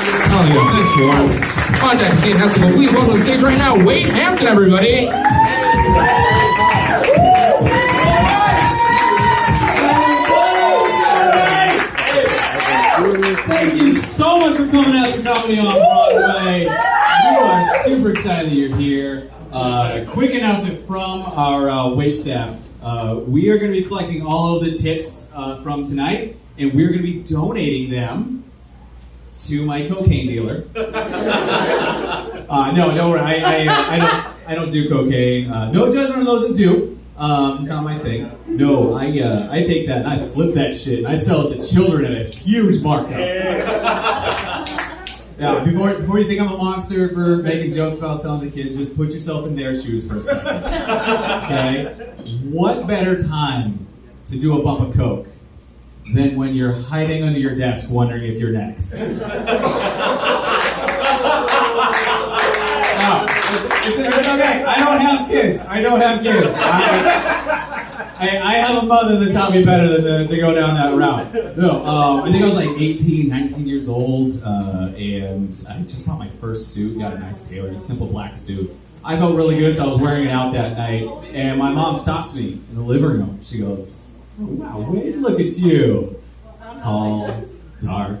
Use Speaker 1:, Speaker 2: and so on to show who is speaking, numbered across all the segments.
Speaker 1: Hell yeah, thanks, Warren. Contact Steve Heston. Please welcome to the stage right now, Wade Hampton, everybody.
Speaker 2: Thank you so much for coming out to Comedy on Broadway. We are super excited that you're here. A quick announcement from our wait staff. We are going to be collecting all of the tips from tonight, and we're going to be donating them to my cocaine dealer. No, I don't do cocaine. No judgment on those that do. It's not my thing. No, I take that and I flip that shit and I sell it to children at a huge markup. Yeah, before you think I'm a monster for making jokes about selling to kids, just put yourself in their shoes for a second. Okay? What better time to do a bump of coke than when you're hiding under your desk wondering if you're next? No, it's okay. I don't have kids. I have a mother that taught me better than to go down that route. No, I think I was like 18, 19 years old, and I just bought my first suit, got a nice tailor, just simple black suit. I felt really good, so I was wearing it out that night, and my mom stops me in the living room. She goes, "Oh, wow, Wade, look at you. Tall, dark,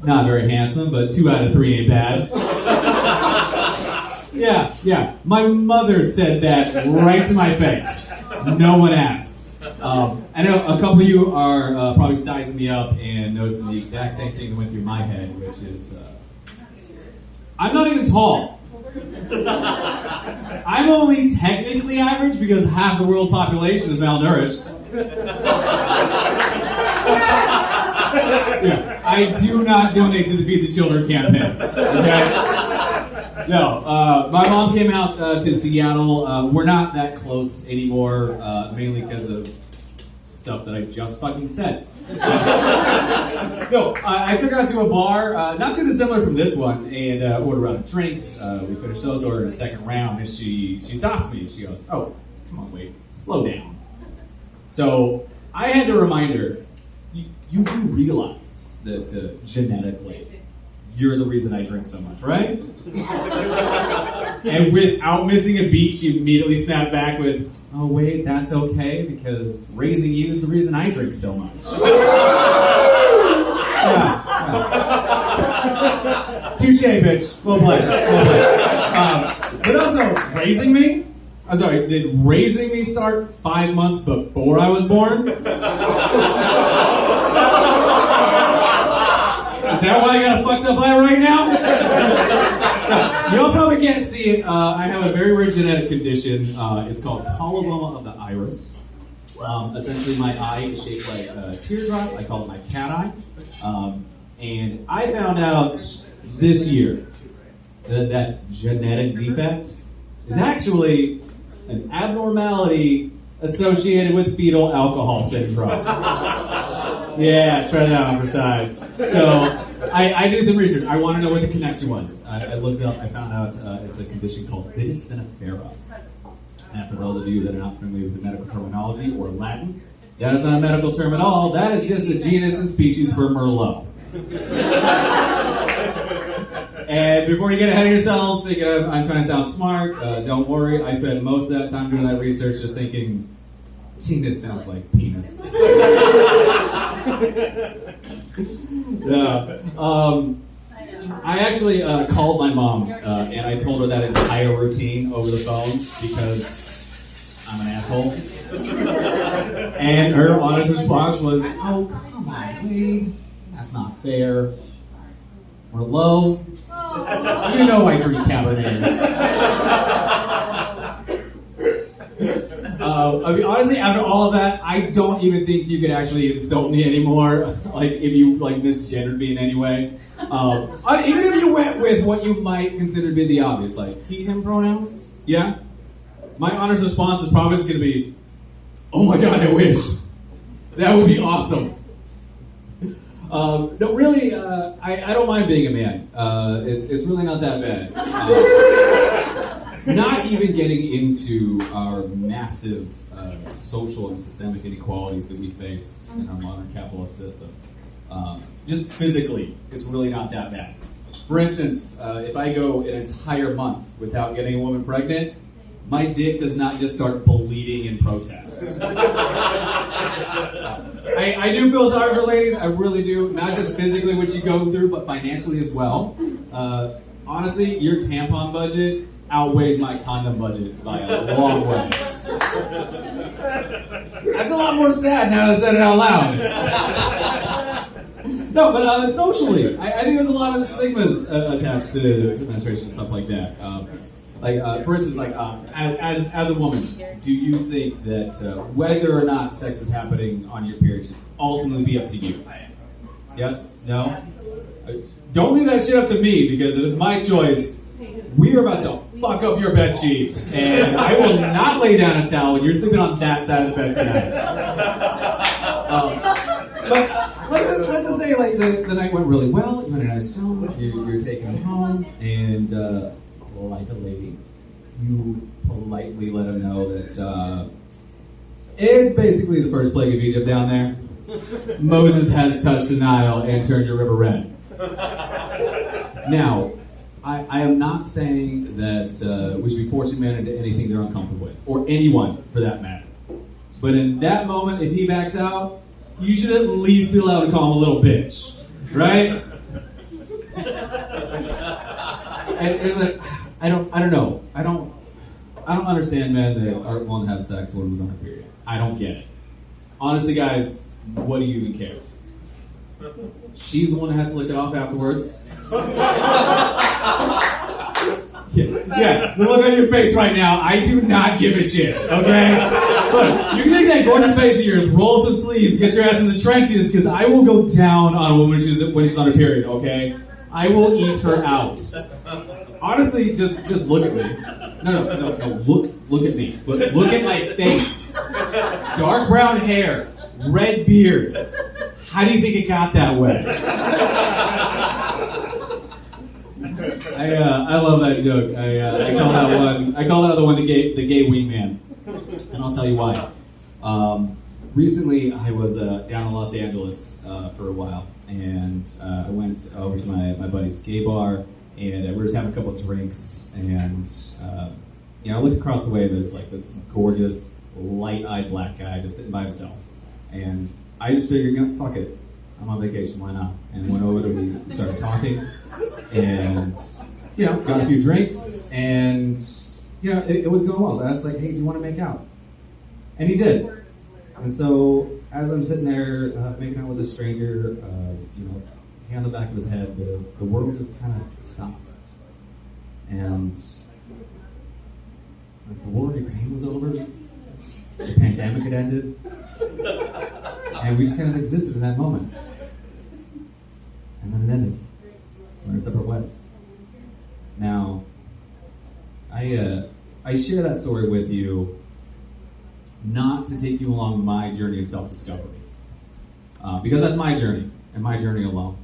Speaker 2: not very handsome, but 2 out of 3 ain't bad." Yeah. My mother said that right to my face. No one asked. I know a couple of you are probably sizing me up and noticing the exact same thing that went through my head, which is, I'm not even tall. I'm only technically average because half the world's population is malnourished. Yeah, I do not donate to the Feed the Children campaigns. Okay? No, my mom came out to Seattle. We're not that close anymore, mainly because of stuff that I just fucking said. No, I took her out to a bar, not too dissimilar from this one, and ordered a round of drinks. We finished those, ordered a second round, and she stops me and she goes, "Oh, come on, wait, slow down." So I had to remind her, you do realize that genetically, you're the reason I drink so much, right? And without missing a beat, she immediately snapped back with, "Oh wait, that's okay, because raising you is the reason I drink so much." Yeah. Touché, bitch. Well played. But also, raising me? I'm sorry, did raising me start 5 months before I was born? Is that why I got a fucked up eye right now? No, y'all probably can't see it. I have a very rare genetic condition. It's called coloboma of the iris. Essentially, my eye is shaped like a teardrop. I call it my cat eye. And I found out this year that genetic defect is actually an abnormality associated with fetal alcohol syndrome. Yeah, try that on for size. So, I did some research. I want to know what the connection was. I looked it up. I found out it's a condition called vitis vinifera. And for those of you that are not familiar with the medical terminology or Latin, that is not a medical term at all. That is just a genus and species for Merlot. And before you get ahead of yourselves thinking I'm trying to sound smart, don't worry. I spent most of that time doing that research just thinking, genus sounds like penis. Yeah. I actually called my mom and I told her that entire routine over the phone because I'm an asshole. And her honest response was, "Oh, come on, Wade. That's not fair. Merlot. You know I drink Cabernets." I mean, honestly, after all of that, I don't even think you could actually insult me anymore. Like, if you misgendered me in any way. Even if you went with what you might consider to be the obvious, like he/him pronouns. Yeah. My honest response is probably going to be, "Oh my God, I wish. That would be awesome." No, really, I don't mind being a man. It's really not that bad. Not even getting into our massive social and systemic inequalities that we face in our modern capitalist system. Just physically, it's really not that bad. For instance, if I go an entire month without getting a woman pregnant, my dick does not just start bleeding in protest. I do feel sorry for ladies, I really do. Not just physically what you go through, but financially as well. Honestly, your tampon budget outweighs my condom budget by a long ways. That's a lot more sad now that I said it out loud. No, but socially, I think there's a lot of stigmas attached to menstruation and stuff like that. For instance, as a woman, do you think that whether or not sex is happening on your period should ultimately be up to you? Yes? No? Don't leave that shit up to me, because if it's my choice, we are about to fuck up your bed sheets, and I will not lay down a towel when you're sleeping on that side of the bed tonight. Let's just say the night went really well. You had a nice job. You're taking him home, and like a lady, you politely let him know that it's basically the first plague of Egypt down there. Moses has touched the Nile and turned your river red. Now, I am not saying that we should be forcing men into anything they're uncomfortable with, or anyone for that matter. But in that moment, if he backs out, you should at least be allowed to call him a little bitch, right? And there's I don't know. I don't understand men that aren't willing to have sex when it was on her period. I don't get it. Honestly, guys, what do you even care? She's the one that has to lick it off afterwards. Yeah, the look on your face right now, I do not give a shit, okay? Look, you can take that gorgeous face of yours, roll some sleeves, get your ass in the trenches, because I will go down on a woman when she's on her period, okay? I will eat her out. Honestly, just look at me. No, look at me. Look at my face. Dark brown hair, red beard. How do you think it got that way? I love that joke. I call that other one the gay wingman, and I'll tell you why. Recently, I was down in Los Angeles for a while, and I went over to my buddy's gay bar, and we were just having a couple of drinks, and I looked across the way, and there's like this gorgeous, light-eyed black guy just sitting by himself, and I just figured, fuck it, I'm on vacation, why not? And went over to him, we started talking, and got a few drinks, and it was going well. So I was like, hey, do you want to make out? And he did. And so as I'm sitting there making out with a stranger, hand on the back of his head, the world just kind of stopped. And like the war in Ukraine was over, the pandemic had ended, and we just kind of existed in that moment. And then it ended. We're in separate ways. Now, I share that story with you not to take you along my journey of self-discovery, because that's my journey, and my journey alone.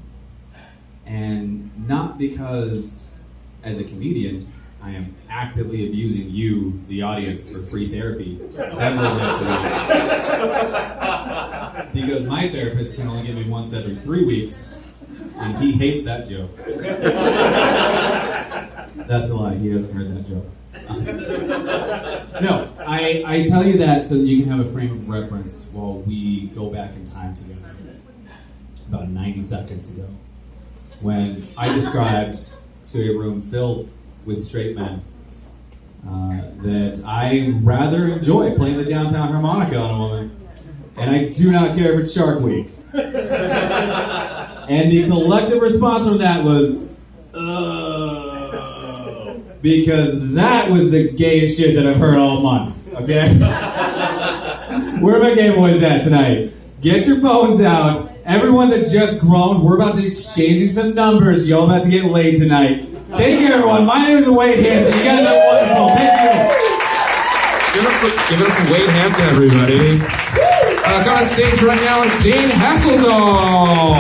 Speaker 2: And not because, as a comedian, I am actively abusing you, the audience, for free therapy several nights a week. Because my therapist can only give me once every 3 weeks, and he hates that joke. That's a lie, he hasn't heard that joke. No, I tell you that so that you can have a frame of reference while we go back in time together. About 90 seconds ago, when I described to a room filled with straight men that I rather enjoy playing the downtown harmonica on a woman, and I do not care if it's Shark Week. And the collective response from that was, because that was the gayest shit that I've heard all month, okay? Where are my gay boys at tonight? Get your phones out. Everyone that just groaned, we're about to exchanging some numbers. Y'all about to get laid tonight. Thank you, everyone. My name is Wade Hampton. You guys are wonderful. Thank you.
Speaker 1: Give it up for Wade Hampton, everybody. Coming on stage right now is Jane Hasseldahl.